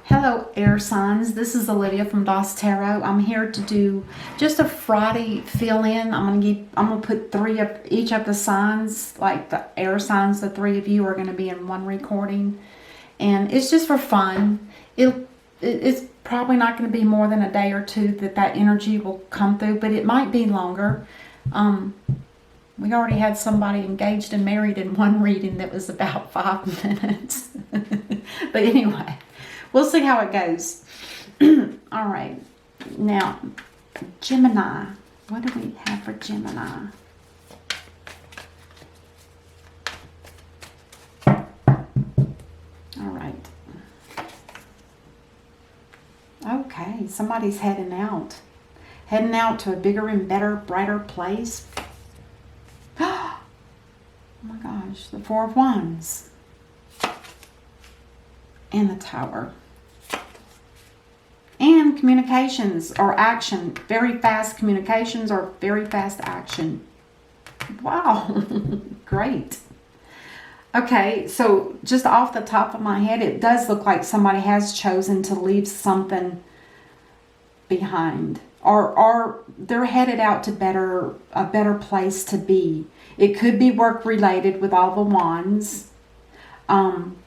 Hello, air signs. This is Olivia from DOS Tarot. I'm here to do just a Friday fill-in. I'm gonna put three of each of the signs, like the air signs. The three of you are gonna be in one recording, and it's just for fun. It's probably not going to be more than a day or two that energy will come through, but it might be longer. We already had somebody engaged and married in one reading that was about 5 minutes. But anyway, we'll see how it goes. All right. Now, Gemini. What do we have for Gemini? All right. Okay, somebody's heading out. Heading out to a bigger and better, brighter place. Oh my gosh, the Four of Wands. And the Tower. And communications or action. Very fast communications or very fast action. Wow, great. Okay, so just off the top of my head, it does look like somebody has chosen to leave something behind. Or they're headed out to a better place to be. It could be work related with all the wands.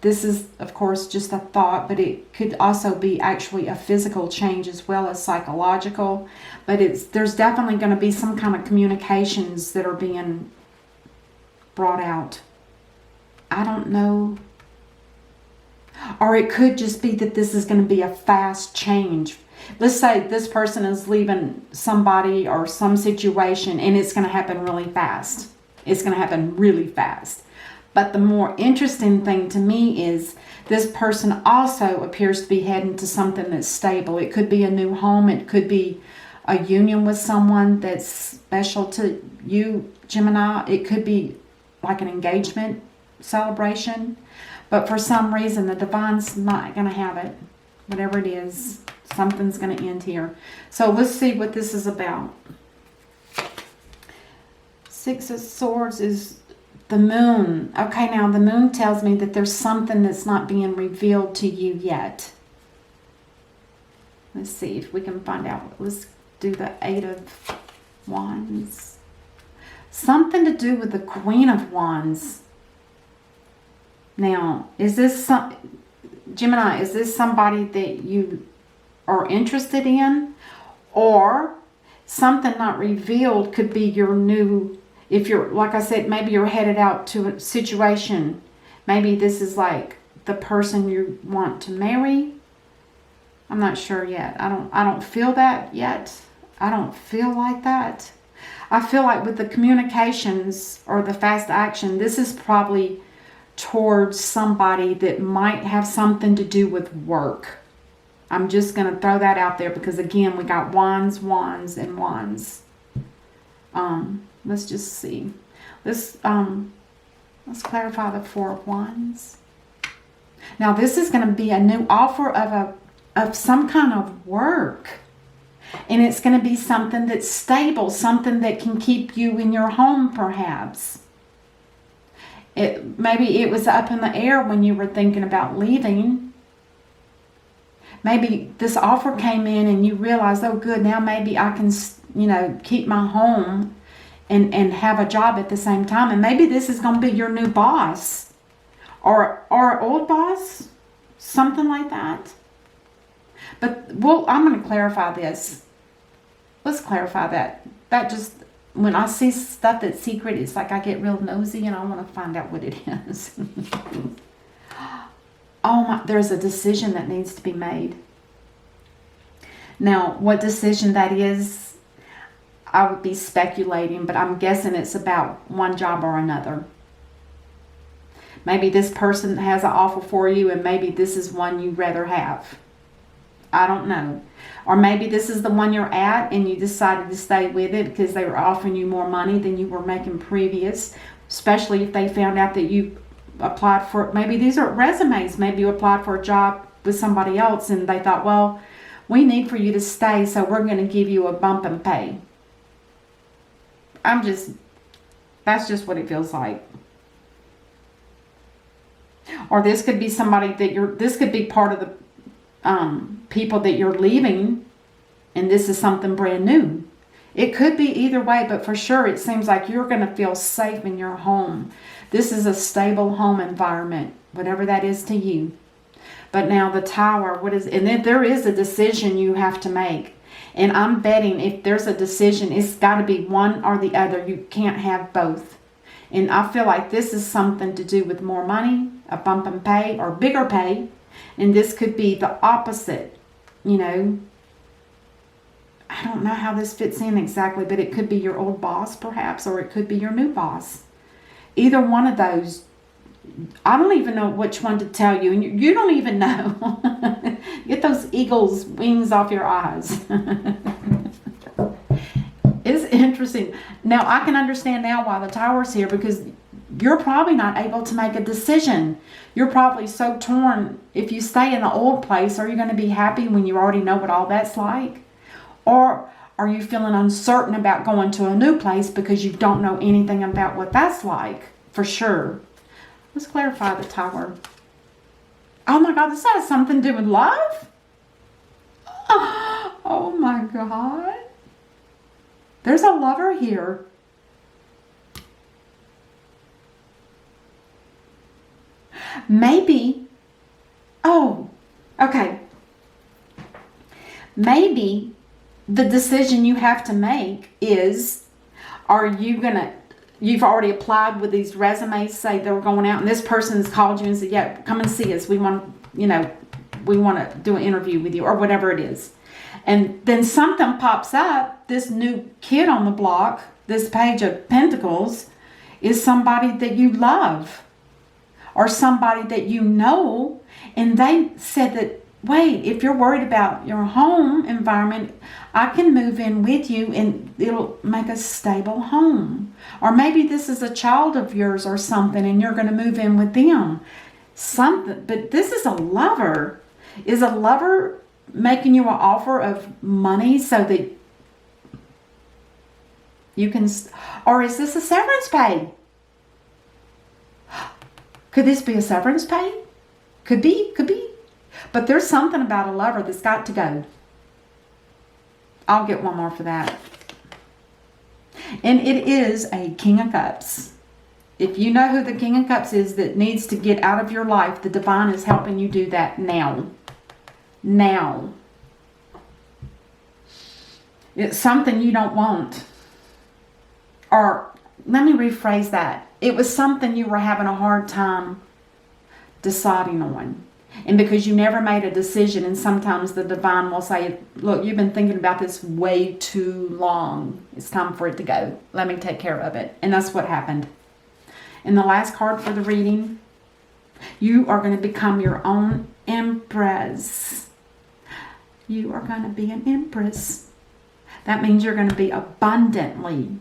This is, of course, just a thought, but it could also be actually a physical change as well as psychological. But there's definitely going to be some kind of communications that are being brought out. I don't know. Or it could just be that this is going to be a fast change. Let's say this person is leaving somebody or some situation and it's going to happen really fast. It's going to happen really fast. But the more interesting thing to me is this person also appears to be heading to something that's stable. It could be a new home. It could be a union with someone that's special to you, Gemini. It could be like an engagement celebration. But for some reason, the Divine's not going to have it. Whatever it is, something's going to end here. So let's see what this is about. Six of Swords is the Moon. Okay, now the Moon tells me that there's something that's not being revealed to you yet. Let's see if we can find out. Let's do the Eight of Wands. Something to do with the Queen of Wands. Now, is this Gemini, is this somebody that you are interested in? Or something not revealed could be your new, if you're, like I said, maybe you're headed out to a situation. Maybe this is like the person you want to marry. I'm not sure yet. I don't feel that yet. I don't feel like that. I feel like with the communications or the fast action, this is probably towards somebody that might have something to do with work. I'm just going to throw that out there because, again, we got wands, wands, and wands. Let's just see. Let's clarify the Four of Wands. Now, this is going to be a new offer of some kind of work. And it's going to be something that's stable, something that can keep you in your home, perhaps. Maybe it was up in the air when you were thinking about leaving. Maybe this offer came in and you realized, oh good, now maybe I can, keep my home and have a job at the same time. And maybe this is going to be your new boss or old boss, something like that. But I'm going to clarify this. Let's clarify that. That just, when I see stuff that's secret, it's like I get real nosy and I want to find out what it is. Oh my, there's a decision that needs to be made. Now, what decision that is, I would be speculating, but I'm guessing it's about one job or another. Maybe this person has an offer for you and maybe this is one you'd rather have. I don't know. Or maybe this is the one you're at and you decided to stay with it because they were offering you more money than you were making previous, especially if they found out that you applied for, maybe these are resumes, maybe you applied for a job with somebody else and they thought, well, we need for you to stay, so we're going to give you a bump in pay. That's just what it feels like. Or this could be somebody that this could be part of people that you're leaving, and this is something brand new. It could be either way, but for sure it seems like you're going to feel safe in your home. This is a stable home environment, whatever that is to you. But now the Tower, and then there is a decision you have to make. And I'm betting if there's a decision, it's got to be one or the other. You can't have both. And I feel like this is something to do with more money, a bump in pay, or bigger pay. And this could be the opposite, you know. I don't know how this fits in exactly, but it could be your old boss perhaps, or it could be your new boss. Either one of those. I don't even know which one to tell you, and you don't even know. Get those eagle's wings off your eyes. It's interesting. Now, I can understand now why the Tower's here, because you're probably not able to make a decision. You're probably so torn. If you stay in the old place, are you going to be happy when you already know what all that's like? Or are you feeling uncertain about going to a new place because you don't know anything about what that's like? For sure. Let's clarify the Tower. Oh my God, this has something to do with love? Oh my God. There's a lover here. Maybe. Oh, okay. Maybe the decision you have to make is, are you going to, you've already applied with these resumes, say they're going out, and this person's called you and said, yeah, come and see us. We want, you know, we want to do an interview with you, or whatever it is. And then something pops up, this new kid on the block, this Page of Pentacles, is somebody that you love, or somebody that you know, and they said that, wait, if you're worried about your home environment, I can move in with you and it'll make a stable home. Or maybe this is a child of yours or something, and you're going to move in with them. Something, but this is a lover. Is a lover making you an offer of money so that you can, or is this a severance pay? Could this be a severance pay? Could be, could be. But there's something about a lover that's got to go. I'll get one more for that. And it is a King of Cups. If you know who the King of Cups is that needs to get out of your life, the divine is helping you do that now. Now. It's something you don't want. Or, let me rephrase that. It was something you were having a hard time deciding on. And because you never made a decision, and sometimes the divine will say, look, you've been thinking about this way too long. It's time for it to go. Let me take care of it. And that's what happened. And the last card for the reading, you are going to become your own empress. You are going to be an empress. That means you're going to be abundantly,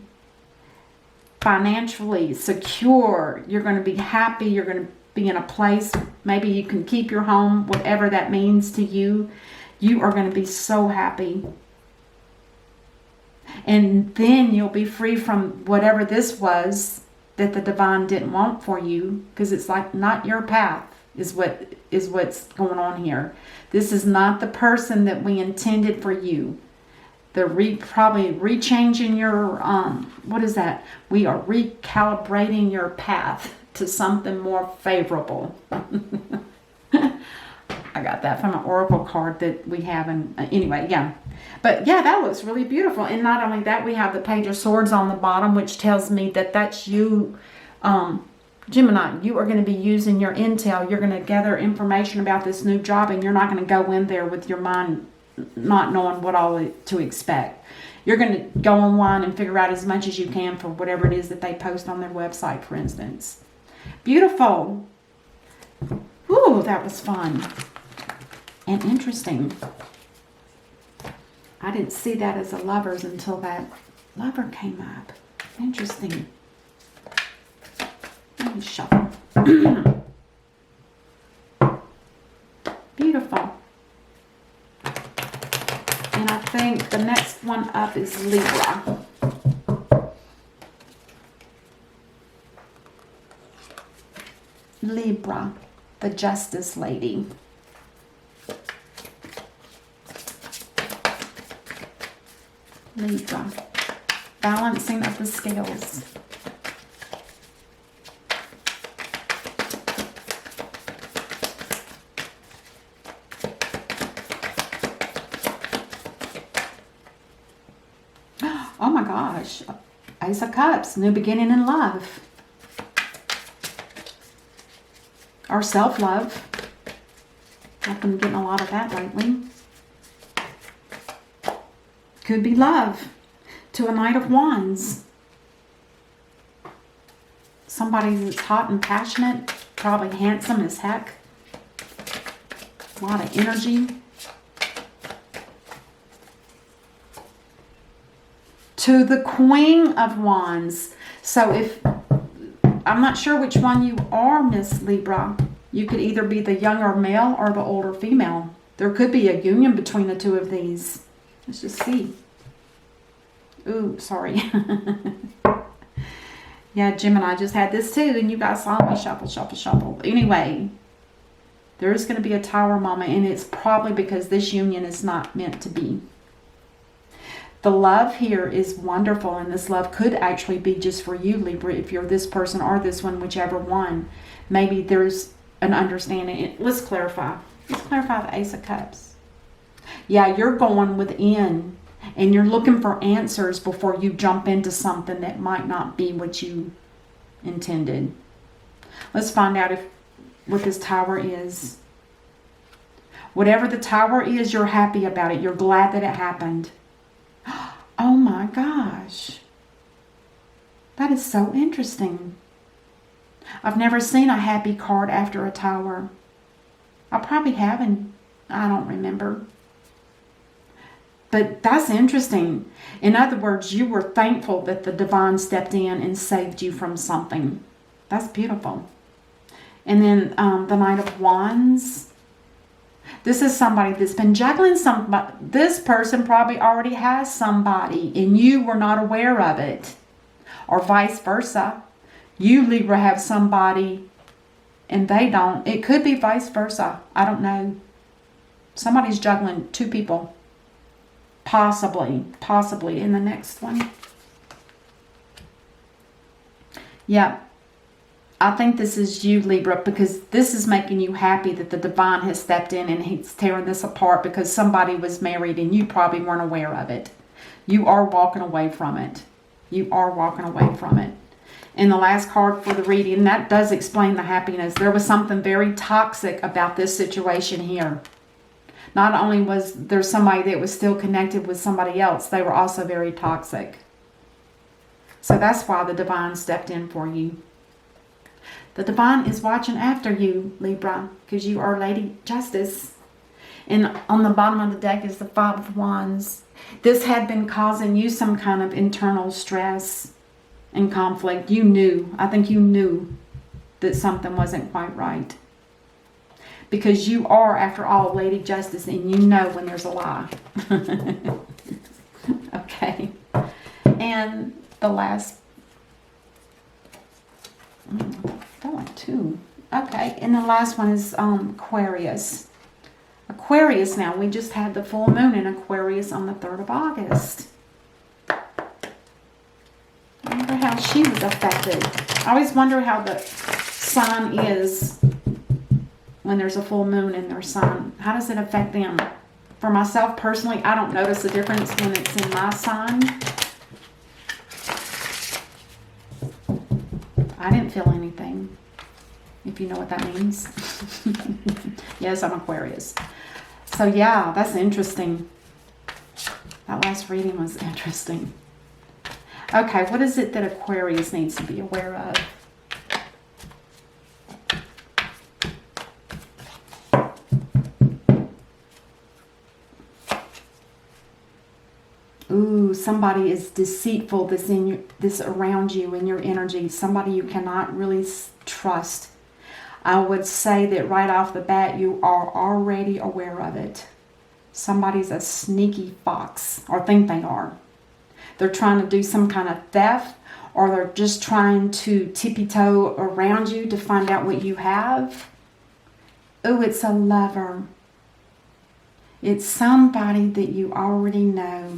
financially secure. You're going to be happy. You're going to be in a place, maybe you can keep your home, whatever that means to you. You are going to be so happy. And then you'll be free from whatever this was that the divine didn't want for you, because it's like not your path is what's going on here. This is not the person that we intended for you. They're probably rechanging your, what is that? We are recalibrating your path to something more favorable. I got that from an oracle card that we have. And anyway, yeah. But yeah, that looks really beautiful. And not only that, we have the Page of Swords on the bottom, which tells me that that's you, Gemini. You are going to be using your intel. You're going to gather information about this new job, and you're not going to go in there with your mind not knowing what all to expect. You're going to go online and figure out as much as you can for whatever it is that they post on their website, for instance. Beautiful. Ooh, that was fun and interesting. I didn't see that as a lover's until that lover came up. Interesting. Let me shuffle. Beautiful. And I think the next one up is Libra. Libra, the Justice Lady. Libra. Balancing of the scales. Oh my gosh. Ace of Cups. New beginning in love. Or self-love. I've been getting a lot of that lately. Could be love. To a Knight of Wands. Somebody that's hot and passionate. Probably handsome as heck. A lot of energy. To the Queen of Wands. So if, I'm not sure which one you are, Miss Libra. You could either be the younger male or the older female. There could be a union between the two of these. Let's just see. Ooh, sorry. Yeah, Gemini just had this too, and you guys saw me shuffle, shuffle, shuffle. Anyway, there is going to be a Tower moment, and it's probably because this union is not meant to be. The love here is wonderful, and this love could actually be just for you, Libra, if you're this person or this one, whichever one. Maybe there's an understanding. Let's clarify. Let's clarify the Ace of Cups. Yeah, you're going within, and you're looking for answers before you jump into something that might not be what you intended. Let's find out what this Tower is. Whatever the Tower is, you're happy about it. You're glad that it happened. Oh my gosh. That is so interesting. I've never seen a happy card after a Tower. I probably haven't. I don't remember. But that's interesting. In other words, you were thankful that the divine stepped in and saved you from something. That's beautiful. And then the Knight of Wands. This is somebody that's been juggling somebody. This person probably already has somebody and you were not aware of it. Or vice versa. You, Libra, have somebody and they don't. It could be vice versa. I don't know. Somebody's juggling two people. Possibly in the next one. Yeah. I think this is you, Libra, because this is making you happy that the divine has stepped in and he's tearing this apart because somebody was married and you probably weren't aware of it. You are walking away from it. You are walking away from it. And the last card for the reading, that does explain the happiness. There was something very toxic about this situation here. Not only was there somebody that was still connected with somebody else, they were also very toxic. So that's why the divine stepped in for you. The divine is watching after you, Libra, because you are Lady Justice. And on the bottom of the deck is the Five of Wands. This had been causing you some kind of internal stress and conflict. You knew, I think you knew that something wasn't quite right. Because you are, after all, Lady Justice, and you know when there's a lie. Okay. And the last... that one too. Okay, and the last one is Aquarius. Aquarius now. We just had the full moon in Aquarius on the 3rd of August. I wonder how she was affected. I always wonder how the sign is when there's a full moon in their sign. How does it affect them? For myself personally, I don't notice the difference when it's in my sign. I didn't feel anything, if you know what that means. Yes, I'm Aquarius. So yeah, that's interesting. That last reading was interesting. Okay, what is it that Aquarius needs to be aware of? Ooh, somebody is deceitful this around you in your energy. Somebody you cannot really trust. I would say that right off the bat, you are already aware of it. Somebody's a sneaky fox, or think they are. They're trying to do some kind of theft, or they're just trying to tippy-toe around you to find out what you have. Ooh, it's a lover. It's somebody that you already know.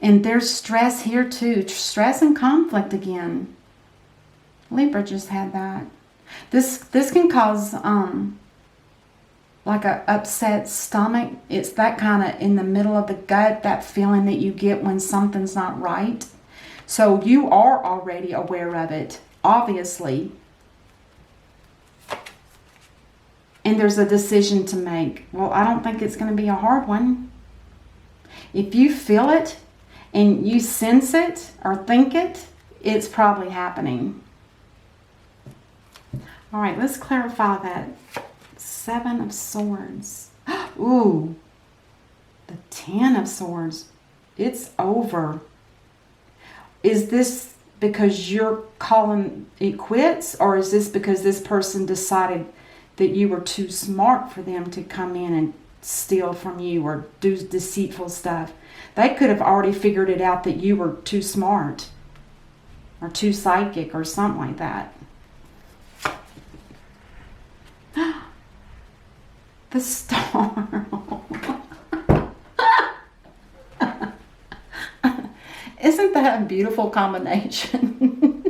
And there's stress here too. Stress and conflict again. Libra just had that. This can cause like a upset stomach. It's that kind of in the middle of the gut, that feeling that you get when something's not right. So you are already aware of it, obviously. And there's a decision to make. Well, I don't think it's going to be a hard one. If you feel it and you sense it or think it, it's probably happening. All right, let's clarify that. 7 of Swords. Ooh, the 10 of Swords. It's over. Is this because you're calling it quits, or is this because this person decided that you were too smart for them to come in and steal from you or do deceitful stuff? They could have already figured it out that you were too smart or too psychic or something like that. The Star. Isn't that a beautiful combination?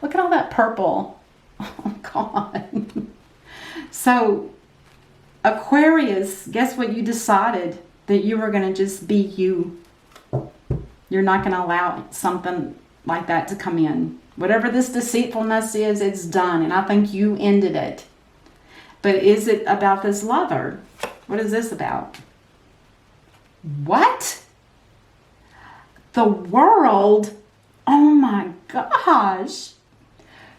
Look at all that purple. Oh, God. So, Aquarius, guess what you decided? That you were going to just be you. You're not going to allow something like that to come in. Whatever this deceitfulness is, it's done. And I think you ended it. But is it about this lover? What is this about? What? The World? Oh my gosh.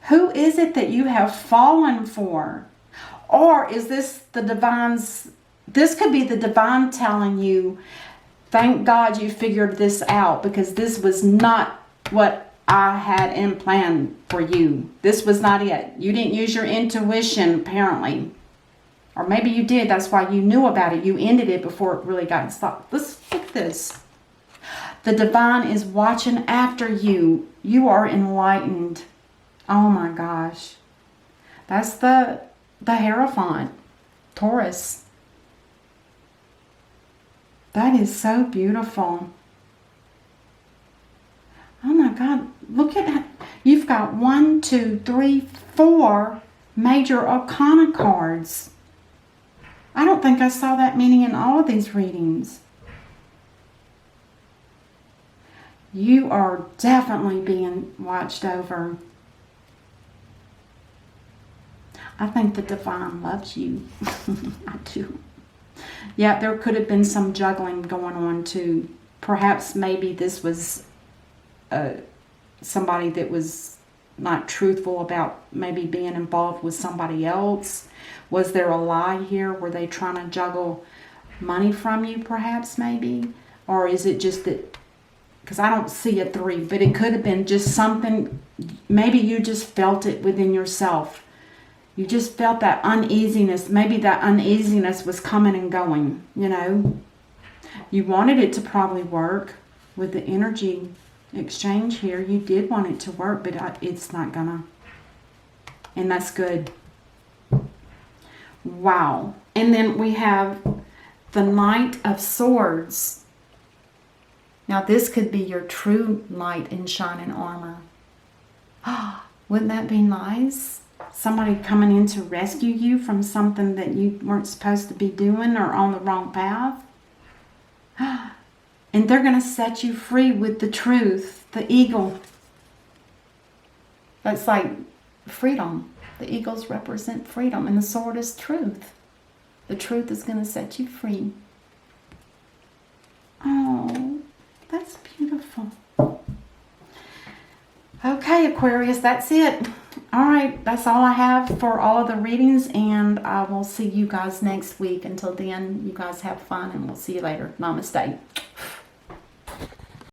Who is it that you have fallen for? Or is this the divine's? This could be the divine telling you, thank God you figured this out, because this was not what I had in plan for you. This was not it. You didn't use your intuition, apparently. Or maybe you did. That's why you knew about it. You ended it before it really got stopped. Let's look at this. The divine is watching after you. You are enlightened. Oh my gosh. That's the Hierophant. Taurus. That is so beautiful. Oh my God. Look at that. You've got 1, 2, 3, 4 major arcana cards. I don't think I saw that many in all of these readings. You are definitely being watched over. I think the divine loves you. I do. Yeah, there could have been some juggling going on too. Perhaps maybe this was somebody that was not truthful about maybe being involved with somebody else. Was there a lie here? Were they trying to juggle money from you perhaps maybe? Or is it just that, because I don't see a 3, but it could have been just something, maybe you just felt it within yourself. You just felt that uneasiness. Maybe that uneasiness was coming and going, you know. You wanted it to probably work with the energy exchange here. You did want it to work, but it's not gonna. And that's good. Wow. And then we have the Knight of Swords. Now this could be your true knight in shining armor. Wouldn't that be nice? Somebody coming in to rescue you from something that you weren't supposed to be doing or on the wrong path. And they're going to set you free with the truth, the eagle. That's like freedom. The eagles represent freedom, and the sword is truth. The truth is going to set you free. Oh, that's beautiful. Okay, Aquarius, that's it. All right, that's all I have for all of the readings, and I will see you guys next week. Until then, you guys have fun, and we'll see you later. Namaste.